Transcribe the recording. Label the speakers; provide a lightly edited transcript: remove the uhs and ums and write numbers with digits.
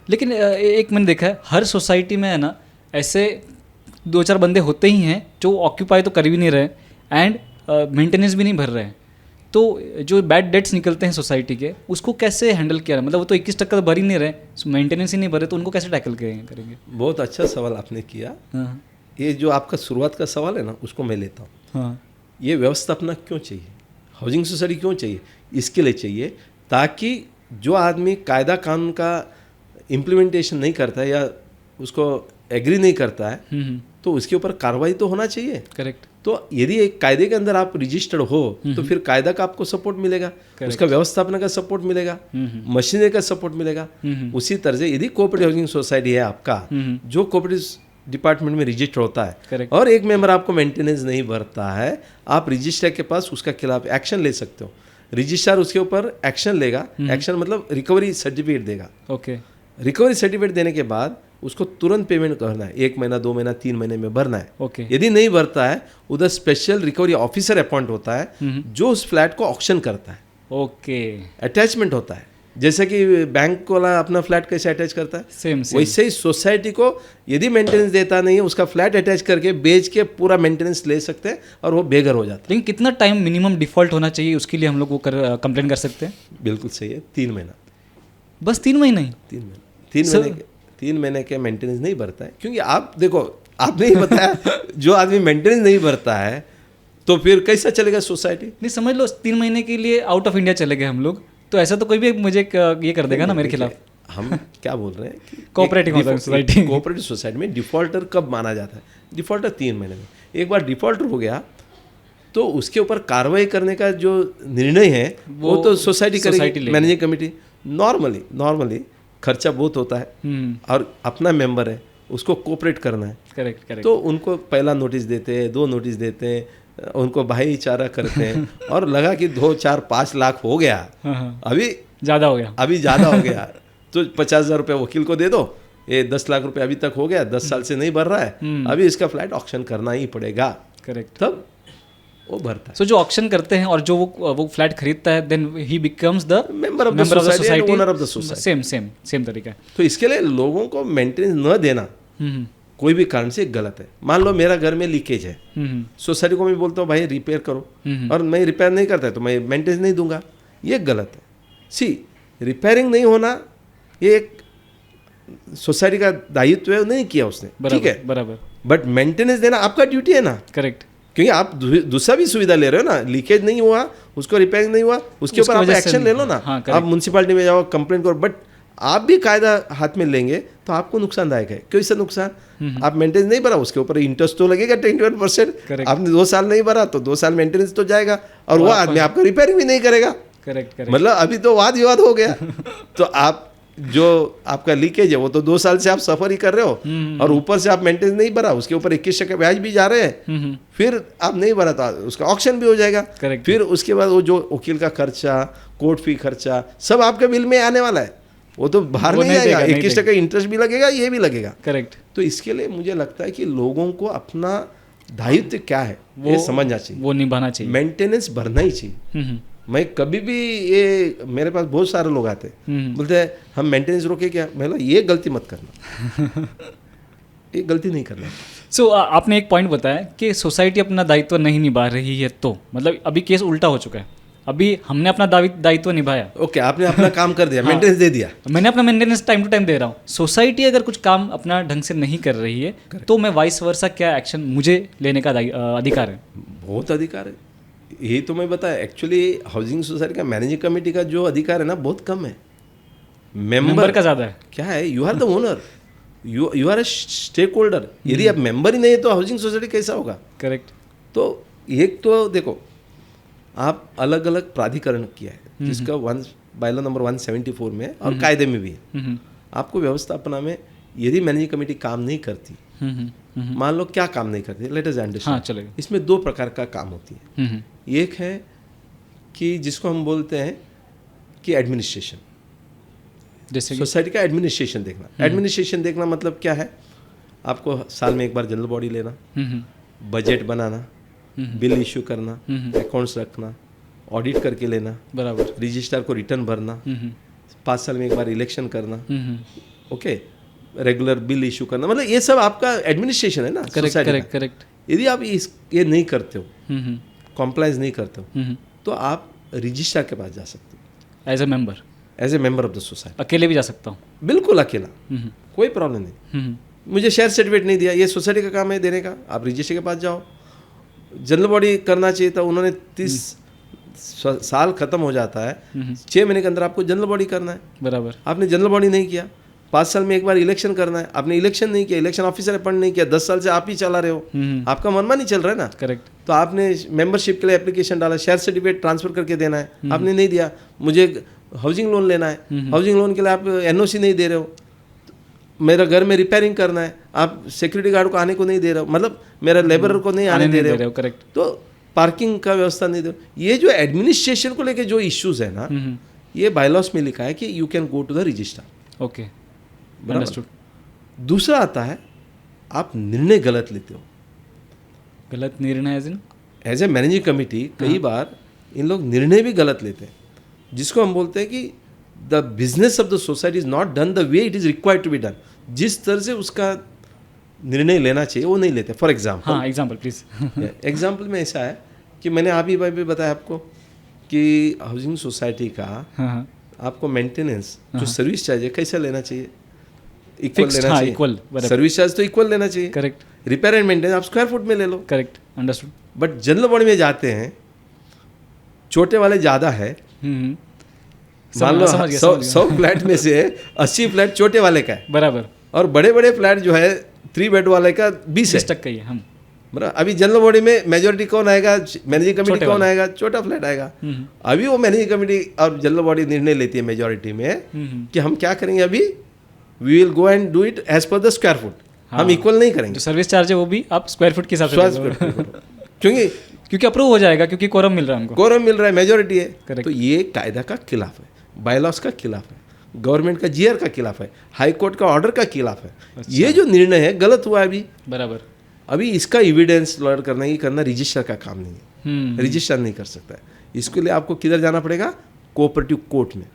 Speaker 1: लेकिन एक मैंने देखा है हर सोसाइटी में है ना, ऐसे 2-4 बंदे होते ही हैं जो ऑक्यूपाई तो कर भी नहीं रहे एंड मेंटेनेंस भी नहीं भर रहे हैं। तो जो बैड डेट्स निकलते हैं सोसाइटी के, उसको कैसे हैंडल किया? मतलब वो तो 21% तो भर ही नहीं रहे, मेंटेनेंस ही नहीं भरे, तो उनको कैसे टैकल करेंगे?
Speaker 2: बहुत अच्छा सवाल आपने किया।
Speaker 1: हाँ
Speaker 2: ये जो आपका शुरुआत का सवाल है ना, उसको मैं लेता हूँ।
Speaker 1: हाँ
Speaker 2: ये व्यवस्थापना क्यों चाहिए, हाउसिंग सोसाइटी क्यों चाहिए? इसके लिए चाहिए ताकि जो आदमी कायदा कानून का इम्प्लीमेंटेशन नहीं करता है या उसको एग्री नहीं करता है, तो उसके ऊपर कार्रवाई तो होना चाहिए।
Speaker 1: करेक्ट।
Speaker 2: तो यदि एक कायदे के अंदर आप रजिस्टर्ड हो तो फिर कायदा का आपको सपोर्ट मिलेगा, उसका व्यवस्थापन का सपोर्ट मिलेगा, मशीनरी का सपोर्ट मिलेगा। उसी तरह से यदि कोऑपरेटिव हाउसिंग सोसाइटी है आपका, जो कोऑपरेटिव डिपार्टमेंट में रजिस्टर होता है,
Speaker 1: Correct.
Speaker 2: और एक मेंबर आपको मेंटेनेंस नहीं भरता है, आप रजिस्ट्रार के पास उसका खिलाफ एक्शन ले सकते हो। रजिस्ट्रार उसके ऊपर एक्शन लेगा। एक्शन मतलब रिकवरी सर्टिफिकेट देगा।
Speaker 1: ओके।
Speaker 2: रिकवरी सर्टिफिकेट देने के बाद उसको तुरंत पेमेंट करना है, 1 महीना 2 महीना 3 महीने में भरना है।
Speaker 1: ओके।
Speaker 2: यदि नहीं भरता है, उधर स्पेशल रिकवरी ऑफिसर अपॉइंट होता है जो उस फ्लैट को ऑक्शन करता है।
Speaker 1: ओके।
Speaker 2: अटैचमेंट होता है, जैसे कि बैंक वाला अपना फ्लैट कैसे अटैच करता है,
Speaker 1: सेम
Speaker 2: वैसे ही सोसाइटी को यदि मेंटेनेंस देता नहीं है, उसका फ्लैट अटैच करके बेच के पूरा मेंटेनेंस ले सकते हैं और वो बेघर हो जाता है।
Speaker 1: लेकिन कितना टाइम मिनिमम डिफॉल्ट होना चाहिए, उसके लिए हम लोग वो कंप्लेन कर सकते हैं?
Speaker 2: बिल्कुल सही है, 3 महीना।
Speaker 1: बस 3 महीने ही?
Speaker 2: 3 महीने 3 महीने के मेंटेनेंस नहीं भरता है, क्योंकि आप देखो, आपने ही बताया जो आदमी मेंटेनेंस नहीं भरता है तो फिर कैसा चलेगा सोसाइटी?
Speaker 1: नहीं, समझ लो 3 महीने के लिए आउट ऑफ इंडिया चले गए हम लोग, तो ऐसा तो कोई भी मुझे ये कर देगा ना मेरे खिलाफ।
Speaker 2: हम क्या बोल रहे हैं कि
Speaker 1: कोऑपरेटिव सोसाइटी,
Speaker 2: कोऑपरेटिव सोसाइटी में डिफॉल्टर कब माना जाता है? डिफॉल्टर 3 महीने में। एक बार डिफॉल्टर हो गया तो उसके ऊपर कार्रवाई करने का जो निर्णय है वो तो सोसाइटी करेगी, मैनेजिंग कमेटी। नॉर्मली खर्चा बहुत होता है और अपना मेंबर है, उसको कोऑपरेट करना है।
Speaker 1: करेक्ट।
Speaker 2: तो उनको पहला नोटिस देते हैं, 2 नोटिस देते हैं, उनको भाईचारा करते हैं और लगा कि 2, 4, 5 लाख हो गया, अभी ज़्यादा हो गया तो 50,000 रुपये वकील को दे दो, ये 10 लाख रुपए अभी तक हो गया, 10 साल से नहीं भर रहा है, अभी इसका फ्लैट ऑक्शन करना ही पड़ेगा।
Speaker 1: करेक्ट।
Speaker 2: तब वो भरता है।
Speaker 1: सो जो ऑक्शन करते हैं और जो वो फ्लैट खरीदता है, then he becomes the
Speaker 2: member of the society, owner of the society.
Speaker 1: Same तरीका है।
Speaker 2: तो इसके लिए लोगों को मेंटेनेंस न देना कोई भी कारण से गलत है। मान लो मेरा घर में लीकेज है, सोसाइटी को मैं बोलता हूँ भाई रिपेयर करो, और मैं रिपेयर नहीं करता तो मैं मेंटेनेंस नहीं दूंगा, ये गलत है। रिपेयरिंग नहीं होना ये एक सोसाइटी का दायित्व है, नहीं किया उसने, ठीक है,
Speaker 1: बराबर,
Speaker 2: बट मेंटेनेंस देना आपका ड्यूटी है ना।
Speaker 1: करेक्ट।
Speaker 2: क्योंकि आप दूसरा भी सुविधा ले रहे हो ना, लीकेज नहीं हुआ, उसको रिपेयरिंग नहीं हुआ, उसके ऊपर आप एक्शन ले लो ना।
Speaker 1: हाँ,
Speaker 2: आप म्यूनसिपालिटी में जाओ, कंप्लेंट करो, बट आप भी कायदा हाथ में लेंगे तो आपको नुकसानदायक है। कैसा नुकसान? आप मेंटेनेंस नहीं भरा, उसके ऊपर इंटरेस्ट तो लगेगा 21%। आपने 2 साल नहीं भरा तो 2 साल मेंटेनेंस तो जाएगा, और वो आदमी आपका रिपेयरिंग भी नहीं करेगा।
Speaker 1: करेक्ट।
Speaker 2: मतलब अभी तो वाद विवाद हो गया। तो आप जो आपका लीकेज है वो तो 2 साल से आप सफर ही कर रहे हो, और ऊपर से आप मेंटेनेंस नहीं भरा, उसके ऊपर 21% ब्याज भी जा रहे हैं, फिर आप नहीं भरा तो उसका ऑक्शन भी हो जाएगा। फिर उसके बाद वो जो वकील का खर्चा, कोर्ट फी खर्चा, सब आपके बिल में आने वाला है, वो तो बाहर नहीं आएगा। 21% इंटरेस्ट भी लगेगा, ये भी लगेगा।
Speaker 1: करेक्ट।
Speaker 2: तो इसके लिए मुझे लगता है कि लोगों को अपना दायित्व क्या है वो समझना चाहिए,
Speaker 1: वो निभाना चाहिए, मेंटेनेंस
Speaker 2: भरना ही चाहिए। मैं कभी भी ये, मेरे पास बहुत सारे लोग आते हैं, बोलते हैं हम मेंटेनेंस रोके क्या? मैं बोला ये गलती मत करना, ये गलती नहीं करना।
Speaker 1: सो आपने एक पॉइंट बताया कि सोसाइटी अपना दायित्व नहीं निभा रही है, तो मतलब अभी केस उल्टा हो चुका है। अभी हमने अपना दायित्व निभाया,
Speaker 2: ओके, आपने अपना काम कर दिया, मेंटेनेंस दे दिया,
Speaker 1: मैंने अपना मेंटेनेंस टाइम टू टाइम दे रहा हूँ। सोसाइटी अगर कुछ काम अपना ढंग से नहीं कर रही है तो मैं वाइस वर्सा क्या एक्शन मुझे लेने का अधिकार है?
Speaker 2: बहुत अधिकार है, यही तो मैं बताया। एक्चुअली हाउसिंग सोसाइटी का मैनेजिंग कमेटी का जो अधिकार है ना बहुत कम है, मेंबर
Speaker 1: का ज़्यादा है।
Speaker 2: क्या है, you are the owner, you are a stakeholder. यदि आप मेंबर ही नहीं है तो हाउसिंग सोसाइटी कैसा होगा?
Speaker 1: करेक्ट।
Speaker 2: तो एक तो देखो, आप अलग अलग प्राधिकरण किया है, जिसका बायलॉ नंबर 174 में और कायदे में भी है। आपको व्यवस्थापना में यदि मैनेजिंग कमेटी काम नहीं करती, मान लो क्या काम नहीं करती, लेट अस अंडरस्टैंड।
Speaker 1: हाँ, चलेगा।
Speaker 2: इसमें 2 प्रकार का काम होती है। एक है कि जिसको हम बोलते हैं कि एडमिनिस्ट्रेशन, जैसे सोसाइटी का एडमिनिस्ट्रेशन देखना। एडमिनिस्ट्रेशन देखना मतलब क्या है? आपको साल में एक बार जनरल बॉडी लेना, बजट बनाना, बिल इशू करना, अकाउंट्स रखना, ऑडिट करके लेना, बराबर, रजिस्ट्रार को रिटर्न भरना, 5 साल में एक बार इलेक्शन करना, ओके, रेगुलर बिल इशू करना, मतलब ये सब आपका एडमिनिस्ट्रेशन है ना।
Speaker 1: करेक्ट
Speaker 2: society
Speaker 1: करेक्ट
Speaker 2: का।
Speaker 1: करेक्ट।
Speaker 2: यदि आप ये नहीं करते हो, कॉम्प्लाइज नहीं करते हो, तो आप रजिस्ट्रार के पास जा सकते हो
Speaker 1: as a member,
Speaker 2: as a member of the society.
Speaker 1: अकेले भी जा सकता हूँ?
Speaker 2: बिल्कुल अकेला, कोई प्रॉब्लम नहीं। मुझे शेयर सर्टिफिकेट नहीं दिया, ये सोसाइटी का काम है देने का, आप रजिस्ट्री के पास जाओ। जनरल बॉडी करना चाहिए था, उन्होंने 30 साल खत्म हो जाता है, 6 महीने के अंदर आपको जनरल बॉडी करना है।
Speaker 1: बराबर।
Speaker 2: आपने जनरल बॉडी नहीं किया, 5 साल में एक बार इलेक्शन करना है, आपने इलेक्शन नहीं किया, इलेक्शन ऑफिसर अपॉइंट नहीं किया, 10 साल से आप ही चला रहे हो, आपका मनमानी चल रहा है ना।
Speaker 1: करेक्ट।
Speaker 2: तो आपने मेंबरशिप के लिए एप्लीकेशन डाला, शेयर सर्टिफिकेट ट्रांसफर करके देना है, आपने नहीं दिया। मुझे हाउसिंग लोन लेना है, हाउसिंग लोन के लिए आप एनओसी नहीं दे रहे हो। मेरा घर में रिपेयरिंग करना है, आप सिक्योरिटी गार्ड को आने को नहीं दे रहे हो, मतलब मेरा लेबरर को नहीं आने दे रहे हो।
Speaker 1: करेक्ट।
Speaker 2: तो पार्किंग का व्यवस्था नहीं दे। ये जो एडमिनिस्ट्रेशन को लेके जो इश्यूज है ना, ये बायलॉस में लिखा है कि you can go to the registrar.
Speaker 1: Okay, understood.
Speaker 2: दूसरा आता है, आप निर्णय गलत लेते हो।
Speaker 1: गलत निर्णय
Speaker 2: एज ए मैनेजिंग कमेटी कई बार इन लोग निर्णय भी गलत लेते हैं, जिसको हम बोलते हैं कि the business of the society is not done the way it is required to be done. जिस तरह से उसका निर्णय लेना चाहिए वो नहीं लेते। फॉर एग्जाम्पल,
Speaker 1: हाँ एग्जाम्पल प्लीज।
Speaker 2: एग्जाम्पल में ऐसा है कि मैंने आप ही भाई भी बताया आपको कि हाउसिंग सोसाइटी का आपको मेंटेनेंस जो सर्विस चार्ज है कैसे लेना चाहिए, इक्वल लेना चाहिए।
Speaker 1: इक्वल,
Speaker 2: सर्विस चार्ज तो इक्वल लेना चाहिए।
Speaker 1: करेक्ट।
Speaker 2: रिपेयर एंड मेंटेनेंस आप स्क्वायर फुट में ले लो।
Speaker 1: Correct, understood.
Speaker 2: But general body में जाते हैं, छोटे वाले ज़्यादा है, मान लो 100 फ्लैट में से 80 फ्लैट छोटे वाले का है,
Speaker 1: बराबर,
Speaker 2: और बड़े बड़े फ्लैट जो है 3 बेड वाले का 20
Speaker 1: तक का ही है। हम
Speaker 2: बराबर। अभी जनरल बॉडी में मेजोरिटी कौन आएगा, मैनेजिंग कमेटी कौन आएगा, छोटा फ्लैट आएगा। अभी वो मैनेजिंग कमेटी और जनरल बॉडी निर्णय लेती है मेजोरिटी में कि हम क्या करेंगे, अभी we will go and do it as per the square foot. हम इक्वल नहीं करेंगे।
Speaker 1: जो सर्विस चार्ज है वो भी आप स्क्वायर फुट के हिसाब से, क्योंकि अप्रूव हो जाएगा, क्योंकि कोरम मिल रहा है हमको,
Speaker 2: कोरम मिल रहा है, मेजोरिटी है।
Speaker 1: Correct.
Speaker 2: तो ये कायदा का खिलाफ है, बायलॉस का खिलाफ है, गवर्नमेंट का जीआर का खिलाफ है, हाई कोर्ट का ऑर्डर का खिलाफ है।
Speaker 1: अच्छा।
Speaker 2: ये जो निर्णय है गलत हुआ है अभी।
Speaker 1: बराबर।
Speaker 2: अभी इसका एविडेंस लॉयर करना, ये करना रजिस्ट्रार का काम नहीं है, रजिस्ट्रार नहीं कर सकता है। इसके लिए आपको किधर जाना पड़ेगा, कोऑपरेटिव कोर्ट में।